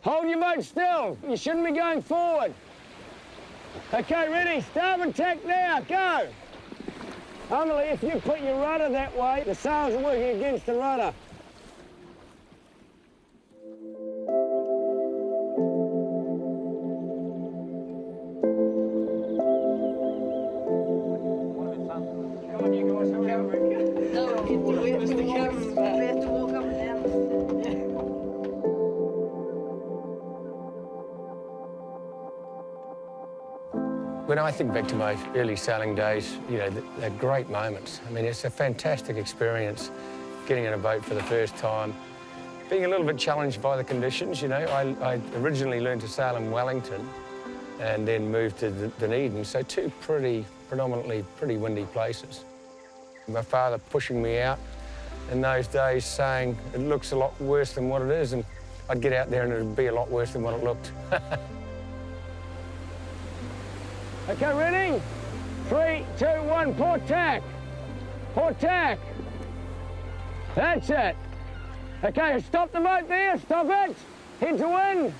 Hold your boat still. You shouldn't be going forward. Okay, ready? Starboard tack now, go. Emily, if you put your rudder that way, the sails are working against the rudder. When I think back to my early sailing days, you know, they're great moments. I mean, it's a fantastic experience getting in a boat for the first time, being a little bit challenged by the conditions, you know. I originally learned to sail in Wellington and then moved to Dunedin, so two predominantly pretty windy places. My father pushing me out in those days saying it looks a lot worse than what it is, and I'd get out there and it'd be a lot worse than what it looked. Okay, ready? 3, 2, 1, port tack. Port tack. That's it. Okay, stop the boat there, stop it. Head to wind.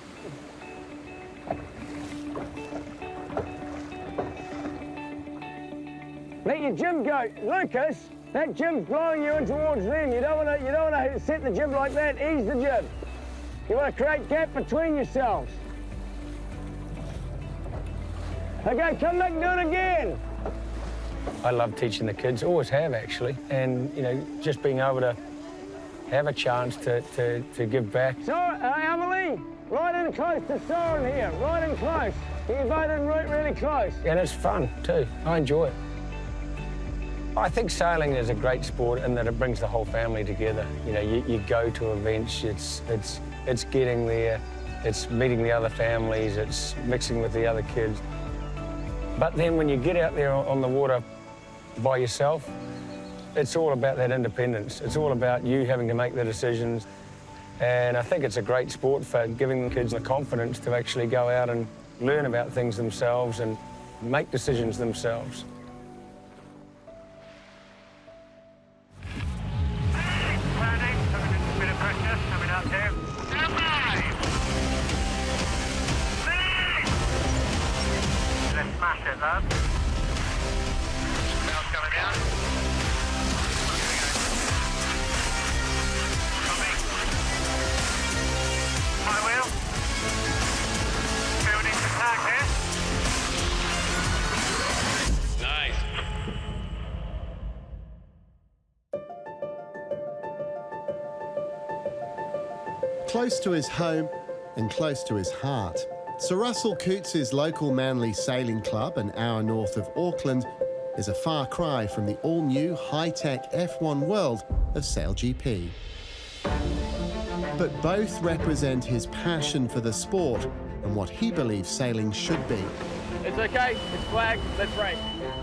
Let your jib go. Lucas, that jib's blowing you in towards them. You don't want to set the jib like that. Ease the jib. You want to create gap between yourselves. Okay, come back and do it again. I love teaching the kids, always have actually, and you know, just being able to have a chance to give back. So, Emily, right in close to Soren here, right in close. Get your boat in really close. And it's fun too, I enjoy it. I think sailing is a great sport in that it brings the whole family together. You know, you go to events, it's getting there, it's meeting the other families, it's mixing with the other kids. But then when you get out there on the water by yourself, it's all about that independence. It's all about you having to make the decisions. And I think it's a great sport for giving the kids the confidence to actually go out and learn about things themselves and make decisions themselves. Smash it, lad. Bell's coming down. Coming. High wheel. Okay, we need some tack Nice. Close to his home and close to his heart, Sir Russell Cootes' local Manly Sailing Club, an hour north of Auckland, is a far cry from the all-new high-tech F1 world of Sail GP. But both represent his passion for the sport and what he believes sailing should be. It's okay, it's flagged, let's race.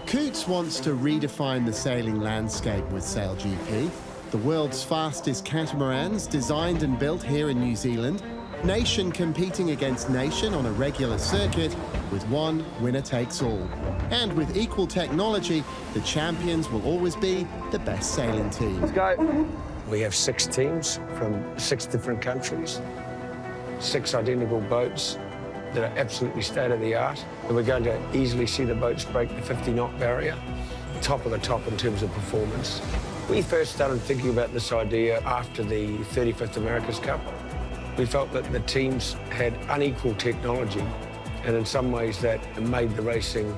Cootes wants to redefine the sailing landscape with Sail GP, the world's fastest catamarans designed and built here in New Zealand, nation competing against nation on a regular circuit with one winner takes all. And with equal technology, the champions will always be the best sailing team. Let's go. We have 6 teams from 6 different countries, 6 identical boats that are absolutely state-of-the-art. And we're going to easily see the boats break the 50-knot barrier, top of the top in terms of performance. We first started thinking about this idea after the 35th America's Cup. We felt that the teams had unequal technology, and in some ways that made the racing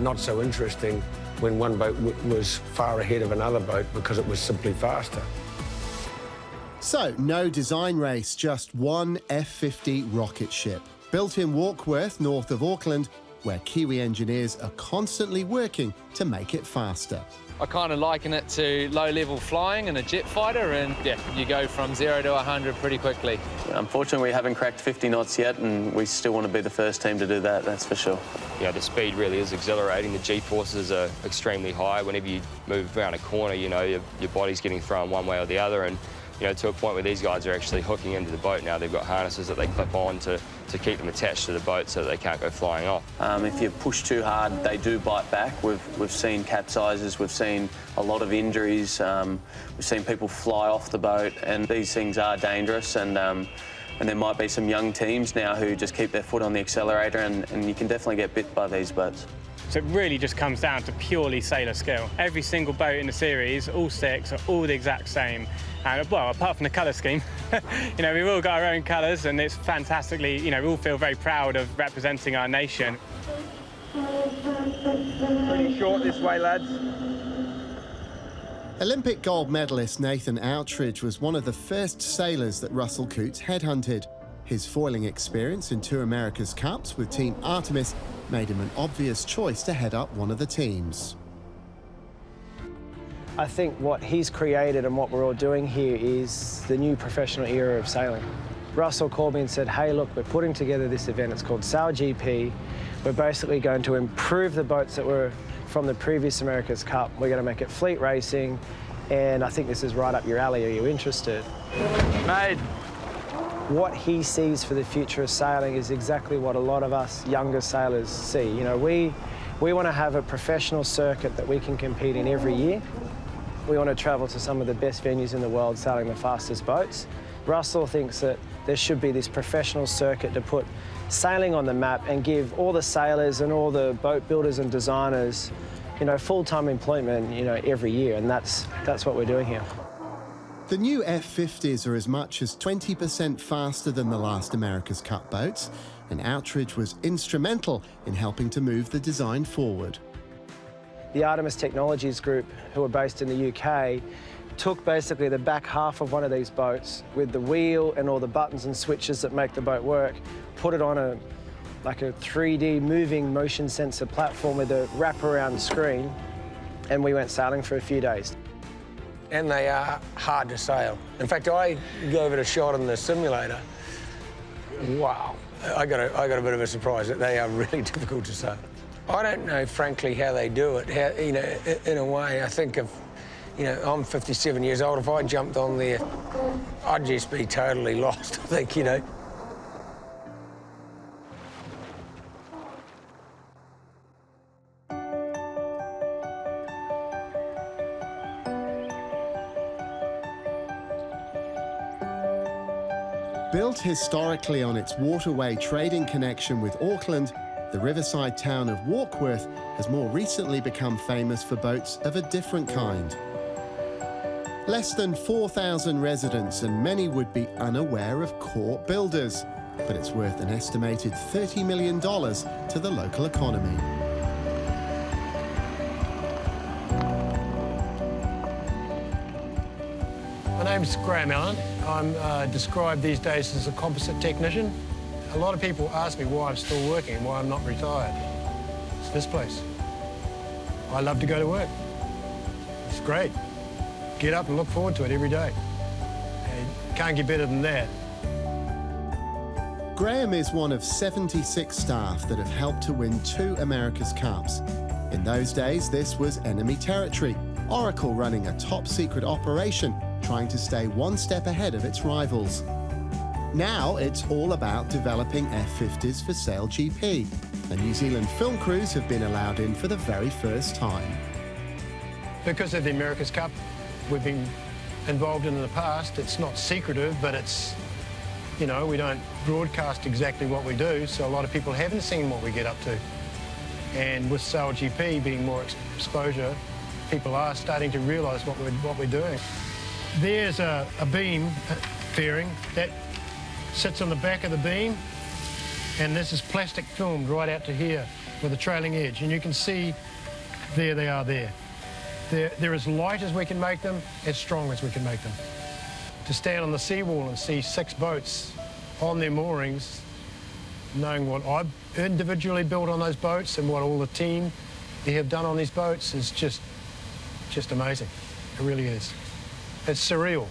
not so interesting when one boat was far ahead of another boat because it was simply faster. So, no design race, just one F-50 rocket ship, built in Warkworth, north of Auckland, where Kiwi engineers are constantly working to make it faster. I kind of liken it to low-level flying in a jet fighter, and yeah, you go from 0 to 100 pretty quickly. Unfortunately, we haven't cracked 50 knots yet, and we still want to be the first team to do that, that's for sure. Yeah, the speed really is exhilarating. The G-forces are extremely high. Whenever you move around a corner, you know, your body's getting thrown one way or the other, and you know, to a point where these guys are actually hooking into the boat now. They've got harnesses that they clip on to keep them attached to the boat so that they can't go flying off. If you push too hard, they do bite back. We've seen capsizes, we've seen a lot of injuries, we've seen people fly off the boat, and these things are dangerous, and And there might be some young teams now who just keep their foot on the accelerator, and you can definitely get bit by these boats. So it really just comes down to purely sailor skill. Every single boat in the series, all 6, are all the exact same. And, well, apart from the colour scheme, you know, we've all got our own colours, and it's fantastically, you know, we all feel very proud of representing our nation. Pretty short this way, lads. Olympic gold medalist Nathan Outridge was one of the first sailors that Russell Cootes headhunted. His foiling experience in 2 America's Cups with Team Artemis made him an obvious choice to head up one of the teams. I think what he's created and what we're all doing here is the new professional era of sailing. Russell called me and said, hey, look, we're putting together this event. It's called Sail GP. We're basically going to improve the boats that were from the previous America's Cup. We're going to make it fleet racing, and I think this is right up your alley. Are you interested? Mate. What he sees for the future of sailing is exactly what a lot of us younger sailors see. You know, we want to have a professional circuit that we can compete in every year. We want to travel to some of the best venues in the world sailing the fastest boats. Russell thinks that there should be this professional circuit to put sailing on the map and give all the sailors and all the boat builders and designers, you know, full-time employment, you know, every year, and that's what we're doing here. The new F50s are as much as 20% faster than the last America's Cup boats, and Outridge was instrumental in helping to move the design forward. The Artemis Technologies Group, who are based in the UK, took basically the back half of one of these boats with the wheel and all the buttons and switches that make the boat work, put it on a 3D moving motion sensor platform with a wraparound screen, and we went sailing for a few days. And they are hard to sail. In fact, I gave it a shot in the simulator. Wow, I got a bit of a surprise that they are really difficult to sail. I don't know, frankly, how they do it. How, you know, in a way, I think of, you know, I'm 57 years old. If I jumped on there, I'd just be totally lost, I think, you know. Built historically on its waterway trading connection with Auckland, the riverside town of Warkworth has more recently become famous for boats of a different kind. Less than 4,000 residents, and many would be unaware of court builders, but it's worth an estimated $30 million to the local economy. My name's Graham Allen. I'm described these days as a composite technician. A lot of people ask me why I'm still working and why I'm not retired. It's this place. I love to go to work. It's great. Get up and look forward to it every day. And can't get better than that. Graham is one of 76 staff that have helped to win 2 America's Cups. In those days, this was enemy territory. Oracle running a top-secret operation, trying to stay one step ahead of its rivals. Now it's all about developing F50s for Sail GP, and New Zealand film crews have been allowed in for the very first time. Because of the America's Cup we've been involved in the past, it's not secretive, but it's, you know, we don't broadcast exactly what we do, so a lot of people haven't seen what we get up to. And with Sail GP being more exposure, people are starting to realise what we're doing. There's a beam fairing that sits on the back of the beam, and this is plastic filmed right out to here with a trailing edge, and you can see there they are there. They're as light as we can make them, as strong as we can make them. To stand on the seawall and see 6 boats on their moorings, knowing what I've individually built on those boats and what all the team have done on these boats is just amazing. It really is. It's surreal.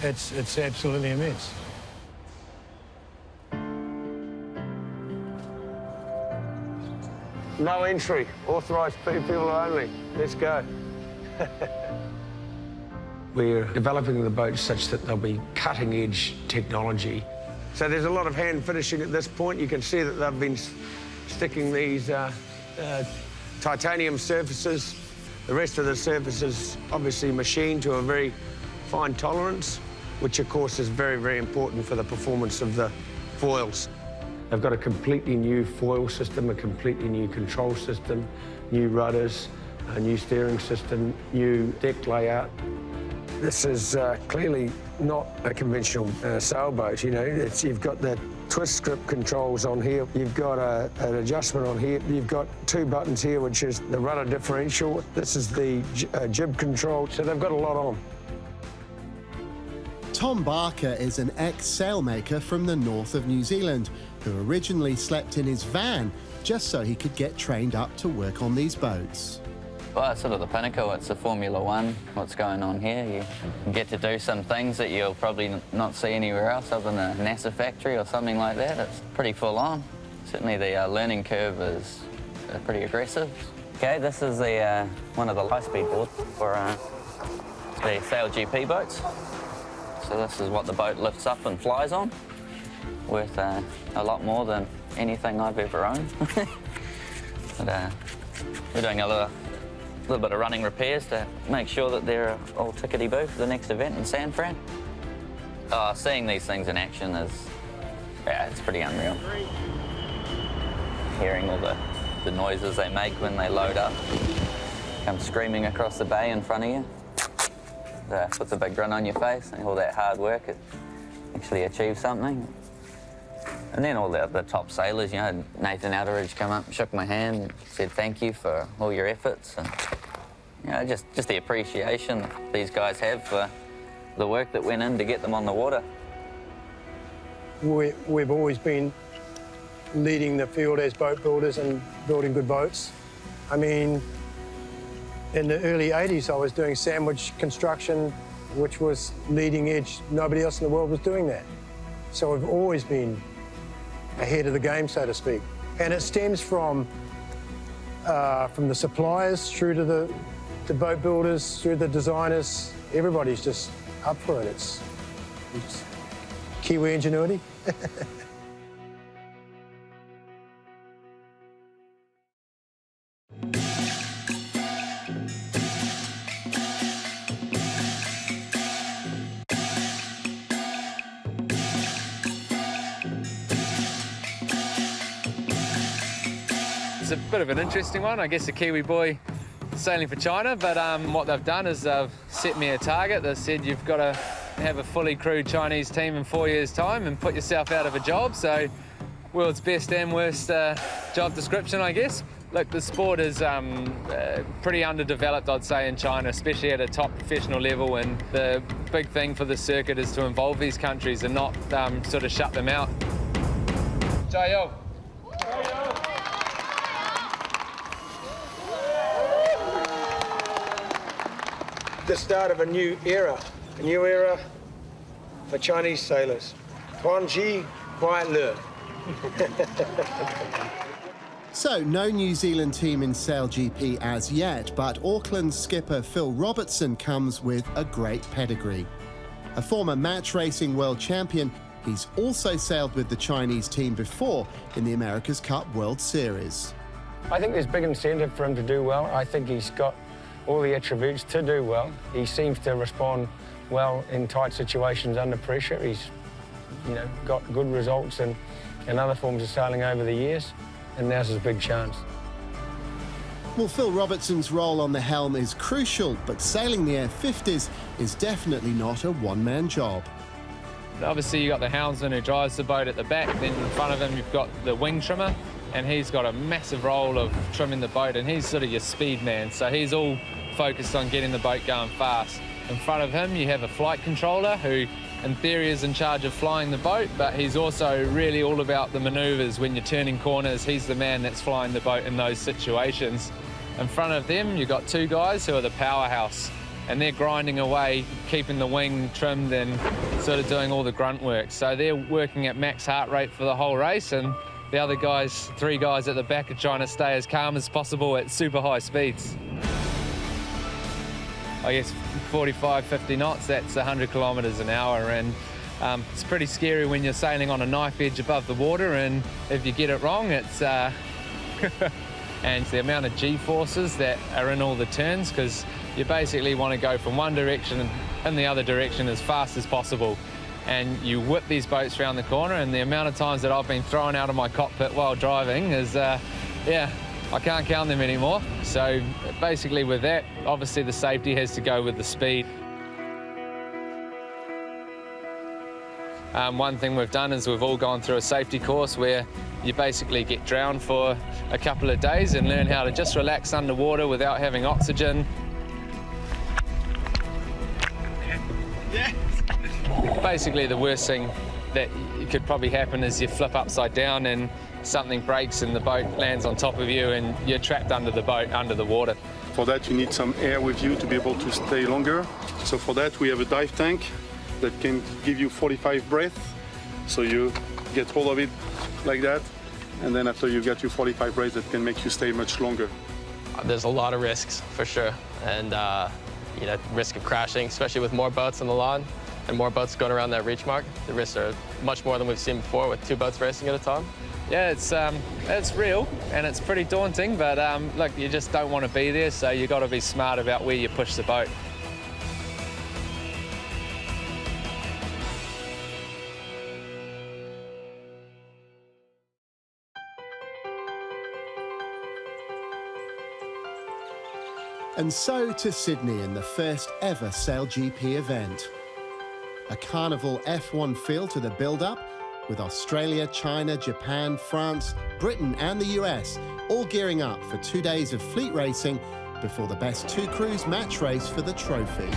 It's absolutely immense. No entry, authorised people only. Let's go. We're developing the boats such that they'll be cutting-edge technology. So there's a lot of hand finishing at this point. You can see that they've been sticking these titanium surfaces. The rest of the surface is obviously machined to a very fine tolerance. which of course is very, very important for the performance of the foils. They've got a completely new foil system, a completely new control system, new rudders, a new steering system, new deck layout. This is clearly not a conventional sailboat, you know. You've got the twist grip controls on here, you've got an adjustment on here, you've got two buttons here, which is the rudder differential. This is the jib control, so they've got a lot on. Tom Barker is an ex-sailmaker from the north of New Zealand who originally slept in his van just so he could get trained up to work on these boats. Well, it's sort of the pinnacle. It's the Formula One, what's going on here. You get to do some things that you'll probably not see anywhere else other than a NASA factory or something like that. It's pretty full on. Certainly the learning curve is pretty aggressive. Okay, this is the one of the high-speed boards for the Sail GP boats. So this is what the boat lifts up and flies on, worth a lot more than anything I've ever owned. But, we're doing a little bit of running repairs to make sure that they're all tickety-boo for the next event in San Fran. Seeing these things in action is, yeah, it's pretty unreal. Hearing all the noises they make when they load up, come screaming across the bay in front of you. Puts a big grin on your face, and all that hard work, it actually achieves something. And then all the top sailors, you know, Nathan Elderidge come up and shook my hand and said thank you for all your efforts. And, you know, just the appreciation that these guys have for the work that went in to get them on the water. We've always been leading the field as boat builders and building good boats. I mean, in the early 80s, I was doing sandwich construction, which was leading edge. Nobody else in the world was doing that. So we've always been ahead of the game, so to speak. And it stems from the suppliers through to the boat builders, through the designers. Everybody's just up for it. It's Kiwi ingenuity. It's a bit of an interesting one. I guess a Kiwi boy sailing for China, but what they've done is they've set me a target. They said you've got to have a fully crewed Chinese team in 4 years' time and put yourself out of a job. So, world's best and worst job description, I guess. Look, the sport is pretty underdeveloped, I'd say, in China, especially at a top professional level. And the big thing for the circuit is to involve these countries and not sort of shut them out. Jayo. The start of a new era for Chinese sailors. Tuanji Quiet Le. So, no New Zealand team in Sail GP as yet, but Auckland skipper Phil Robertson comes with a great pedigree. A former match racing world champion, he's also sailed with the Chinese team before in the America's Cup World Series. I think there's big incentive for him to do well. I think he's got all the attributes to do well. He seems to respond well in tight situations under pressure. He's, you know, got good results in other forms of sailing over the years, and now's his big chance. Well, Phil Robertson's role on the helm is crucial, but sailing the Air 50s is definitely not a one-man job. Obviously, you've got the helmsman who drives the boat at the back. Then in front of him, you've got the wing trimmer, and he's got a massive role of trimming the boat, and he's sort of your speed man. So he's all focused on getting the boat going fast. In front of him, you have a flight controller who, in theory, is in charge of flying the boat, but he's also really all about the manoeuvres. When you're turning corners, he's the man that's flying the boat in those situations. In front of them, you've got two guys who are the powerhouse, and they're grinding away, keeping the wing trimmed and sort of doing all the grunt work. So they're working at max heart rate for the whole race, and the other guys, three guys at the back, are trying to stay as calm as possible at super high speeds. I guess 45, 50 knots, that's 100 kilometres an hour, and it's pretty scary when you're sailing on a knife edge above the water, and if you get it wrong, it's and the amount of G-forces that are in all the turns, because you basically want to go from one direction in the other direction as fast as possible. And you whip these boats around the corner, and the amount of times that I've been thrown out of my cockpit while driving is, yeah, I can't count them anymore. So basically with that, obviously the safety has to go with the speed. One thing we've done is we've all gone through a safety course where you basically get drowned for a couple of days and learn how to just relax underwater without having oxygen. Yeah. Basically, the worst thing that could probably happen is you flip upside down and something breaks and the boat lands on top of you and you're trapped under the boat, under the water. For that, you need some air with you to be able to stay longer. So for that, we have a dive tank that can give you 45 breaths. So you get hold of it like that. And then after you get your 45 breaths, that can make you stay much longer. There's a lot of risks, for sure. And, you know, risk of crashing, especially with more boats on the line and more boats going around that reach mark. The risks are much more than we've seen before with 2 boats racing at a time. Yeah, it's real and it's pretty daunting, but look, you just don't want to be there, so you've got to be smart about where you push the boat. And so to Sydney in the first ever SailGP event. A carnival F1 feel to the build-up, with Australia, China, Japan, France, Britain and the US all gearing up for 2 days of fleet racing before the best 2 crews match race for the trophy.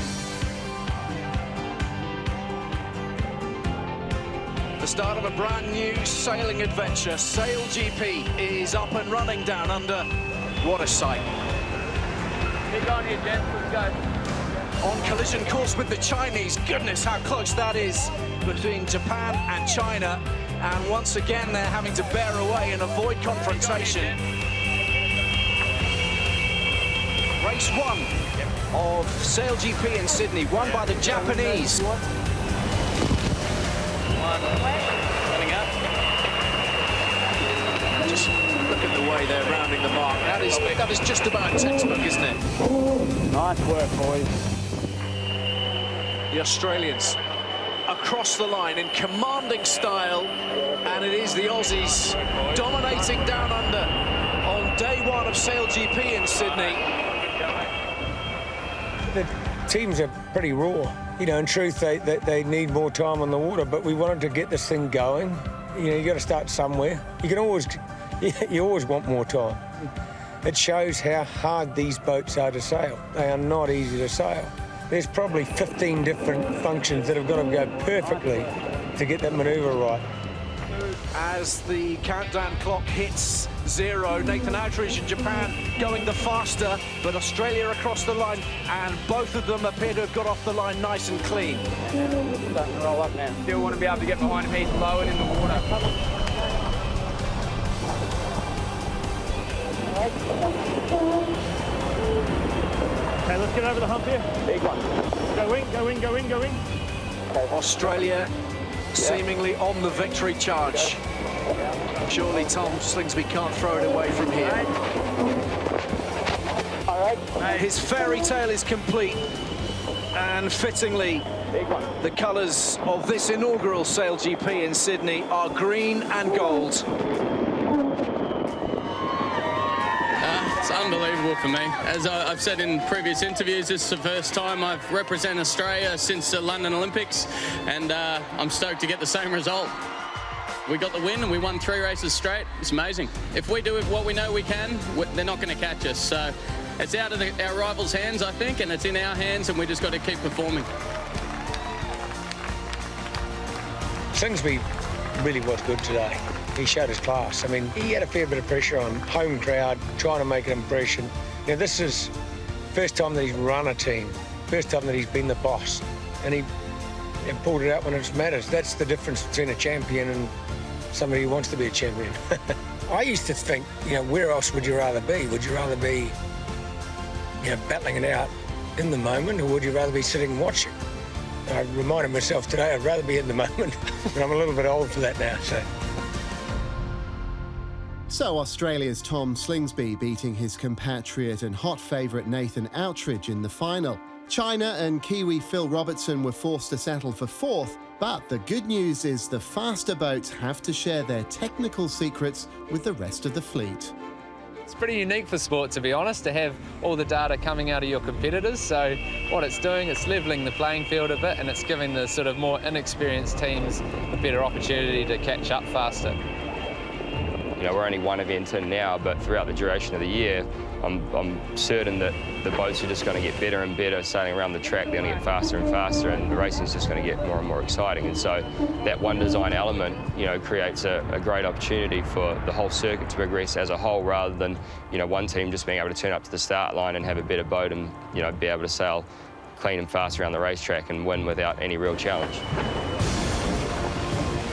The start of a brand new sailing adventure. SailGP is up and running down under. What a sight. Keep on here, gents. Let's go. On collision course with the Chinese. Goodness, how close that is between Japan and China. And once again, they're having to bear away and avoid confrontation. Race 1 of SailGP in Sydney, won by the Japanese. Coming up. Just look at the way they're rounding the mark. That is just about textbook, isn't it? Nice work, boys. The Australians across the line in commanding style, and it is the Aussies dominating down under on day 1 of SailGP in Sydney. The teams are pretty raw. You know, in truth, they need more time on the water, but we wanted to get this thing going. You know, you got to start somewhere. You always want more time. It shows how hard these boats are to sail. They are not easy to sail. There's probably 15 different functions that have got to go perfectly to get that manoeuvre right. As the countdown clock hits 0, Nathan Outridge in Japan going the faster, but Australia across the line, and both of them appear to have got off the line nice and clean. Starting to roll up now. Still want to be able to get behind him. He's low and in the water. Okay, let's get over the hump here. Big one. Go in, go in, go in, go in. Australia seemingly on the victory charge. Surely Tom Slingsby can't throw it away from here. His fairy tale is complete, and fittingly, the colours of this inaugural SailGP in Sydney are green and gold. It's unbelievable for me. As I've said in previous interviews, this is the first time I've represented Australia since the London Olympics, and I'm stoked to get the same result. We got the win and we won 3 races straight. It's amazing. If we do what we know we can, they're not going to catch us. So it's out of our rivals' hands, I think, and it's in our hands, and we just got to keep performing. Slingsby really was good today. He showed his class. I mean, he had a fair bit of pressure on home crowd, trying to make an impression. You know, this is first time that he's run a team, first time that he's been the boss, and he pulled it out when it matters. That's the difference between a champion and somebody who wants to be a champion. I used to think, you know, where else would you rather be? Would you rather be, you know, battling it out in the moment, or would you rather be sitting and watching? I reminded myself today I'd rather be in the moment, but I'm a little bit old for that now, so. So Australia's Tom Slingsby beating his compatriot and hot favourite Nathan Outridge in the final China and Kiwi Phil Robertson were forced to settle for 4th, but the good news is the faster boats have to share their technical secrets with the rest of the fleet. It's pretty unique for sport, to be honest, to have all the data coming out of your competitors. So what it's doing, it's levelling the playing field a bit, and it's giving the sort of more inexperienced teams a better opportunity to catch up faster. You know, we're only one event in now, but throughout the duration of the year, I'm certain that the boats are just going to get better and better sailing around the track. They're going to get faster and faster, and the racing's just going to get more and more exciting. And so that one design element, you know, creates a great opportunity for the whole circuit to progress as a whole, rather than, you know, one team just being able to turn up to the start line and have a better boat and, you know, be able to sail clean and fast around the racetrack and win without any real challenge.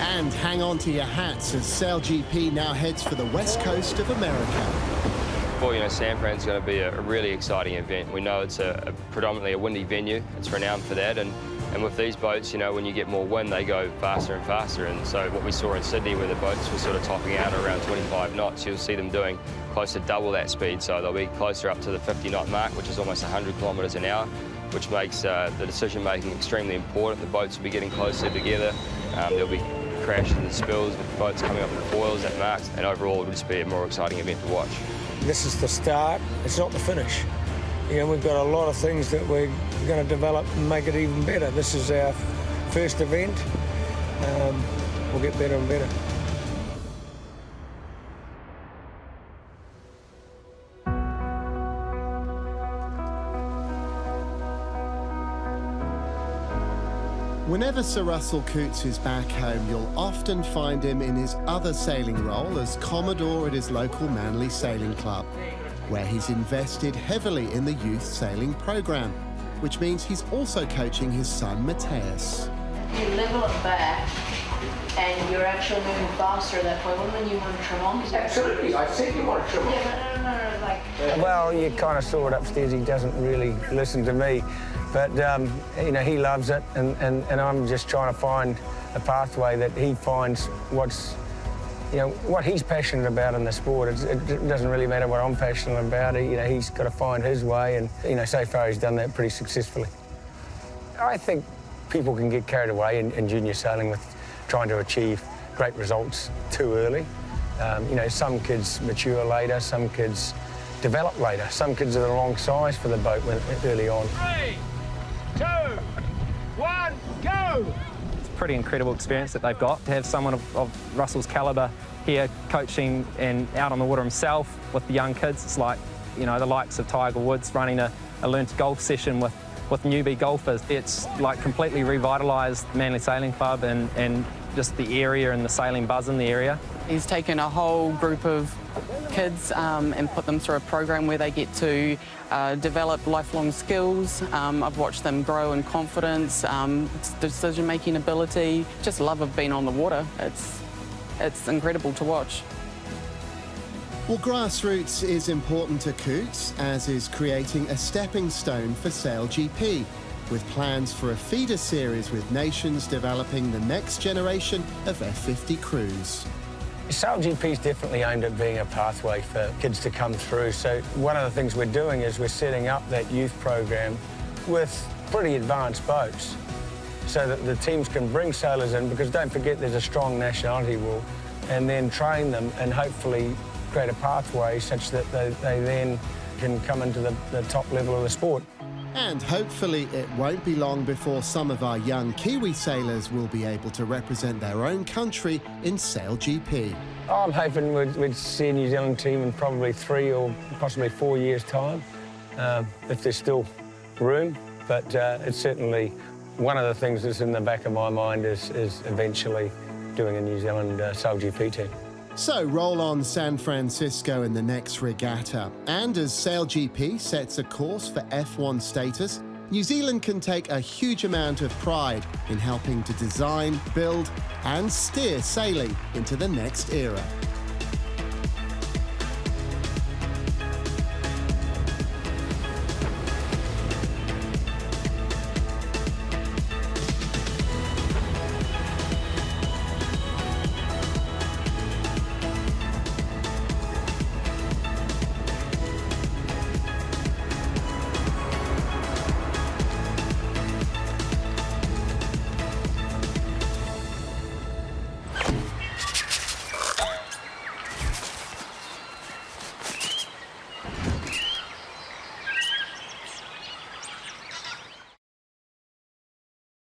And hang on to your hats as SailGP now heads for the west coast of America. Well, you know, San Fran's going to be a really exciting event. We know it's predominantly a windy venue. It's renowned for that. And with these boats, you know, when you get more wind, they go faster and faster. And so what we saw in Sydney, where the boats were sort of topping out around 25 knots, you'll see them doing close to double that speed. So they'll be closer up to the 50-knot mark, which is almost 100 kilometres an hour, which makes the decision-making extremely important. The boats will be getting closer together. There'll be crashes and spills with boats coming up with foils at marks, and overall it'll just be a more exciting event to watch. This is the start, it's not the finish. You know, we've got a lot of things that we're going to develop and make it even better. This is our first event. We'll get better and better. Whenever Sir Russell Coutts is back home, you'll often find him in his other sailing role as Commodore at his local Manly Sailing Club, where he's invested heavily in the youth sailing program, which means he's also coaching his son Mateus. You level it back and you're actually moving faster at that point. When you want to trim on? Absolutely, I said you want to trim on. Yeah, but no, like... Well, you kind of saw it upstairs. He doesn't really listen to me. But, you know, he loves it, and I'm just trying to find a pathway that he finds what's, you know, what he's passionate about in the sport. It doesn't really matter what I'm passionate about. You know, he's got to find his way, and, you know, so far he's done that pretty successfully. I think people can get carried away in junior sailing with trying to achieve great results too early. You know, some kids mature later, some kids develop later. Some kids are the wrong size for the boat early on. 3, 2, 1, go! It's a pretty incredible experience that they've got. To have someone of Russell's calibre here coaching and out on the water himself with the young kids, it's like, you know, the likes of Tiger Woods running a learn to golf session with newbie golfers. It's like completely revitalised Manly Sailing Club and just the area and the sailing buzz in the area. He's taken a whole group of kids and put them through a program where they get to develop lifelong skills. I've watched them grow in confidence, decision-making ability, just love of being on the water. It's incredible to watch. Well, grassroots is important to Coutts, as is creating a stepping stone for SailGP, with plans for a feeder series with nations developing the next generation of F50 crews. SailGP is definitely aimed at being a pathway for kids to come through. So one of the things we're doing is we're setting up that youth program with pretty advanced boats so that the teams can bring sailors in, because don't forget there's a strong nationality rule, and then train them and hopefully create a pathway such that they then can come into the top level of the sport. And hopefully it won't be long before some of our young Kiwi sailors will be able to represent their own country in SailGP. I'm hoping we'd see a New Zealand team in probably 3 or possibly 4 years' time, if there's still room. But it's certainly one of the things that's in the back of my mind is eventually doing a New Zealand SailGP team. So roll on San Francisco in the next regatta. And as SailGP sets a course for F1 status, New Zealand can take a huge amount of pride in helping to design, build and steer sailing into the next era.